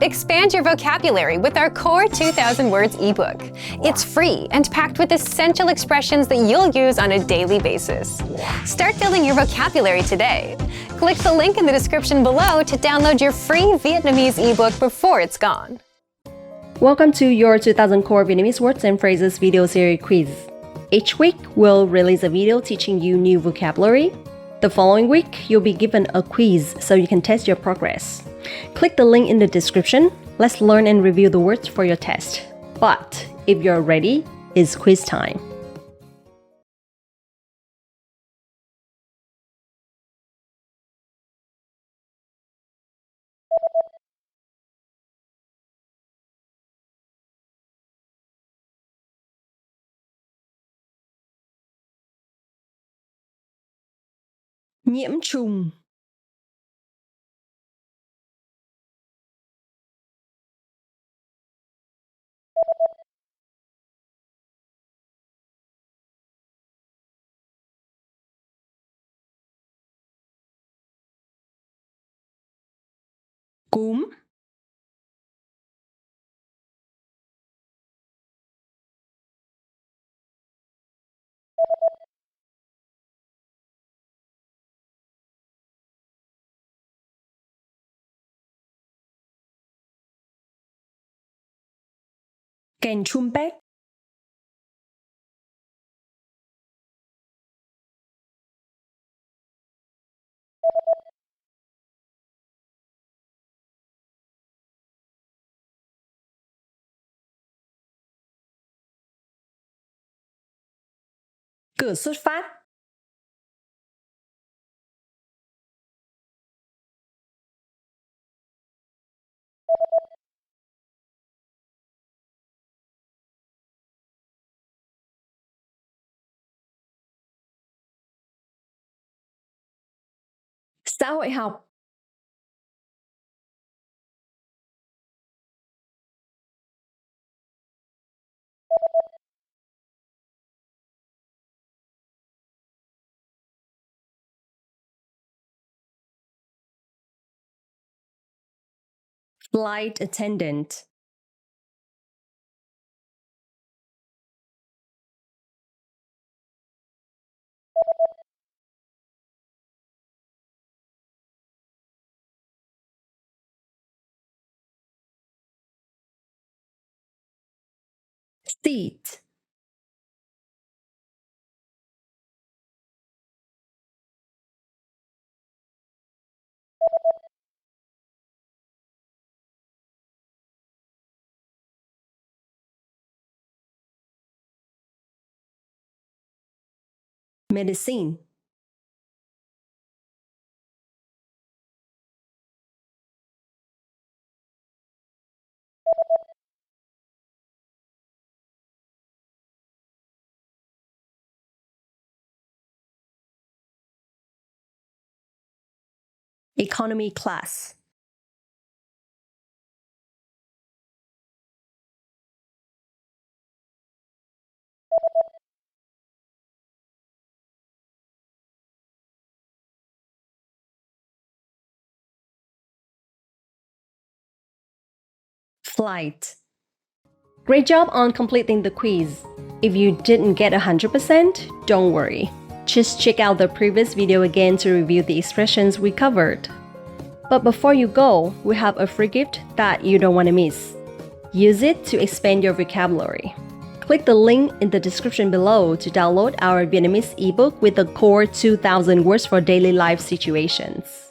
Expand your vocabulary with our Core 2000 Words ebook. It's free and packed with essential expressions that you'll use on a daily basis. Start building your vocabulary today. Click the link in the description below to download your free Vietnamese ebook before it's gone. Welcome to your 2000 Core Vietnamese Words and Phrases video series quiz. Each week, we'll release a video teaching you new vocabulary. The following week, you'll be given a quiz so you can test your progress. Click the link in the description. Let's learn and review the words for your test. But if you're ready, it's quiz time. Nhiễm trùng. Cúm. Kèn trumpet. Cửa xuất phát. Xã hội học. Flight attendant. Seat. Medicine. Economy class. Flight. Great job on completing the quiz. If you didn't get 100%, don't worry. Just check out the previous video again to review the expressions we covered. But before you go, we have a free gift that you don't want to miss. Use it to expand your vocabulary. Click the link in the description below to download our Vietnamese ebook with the Core 2000 Words for Daily Life Situations.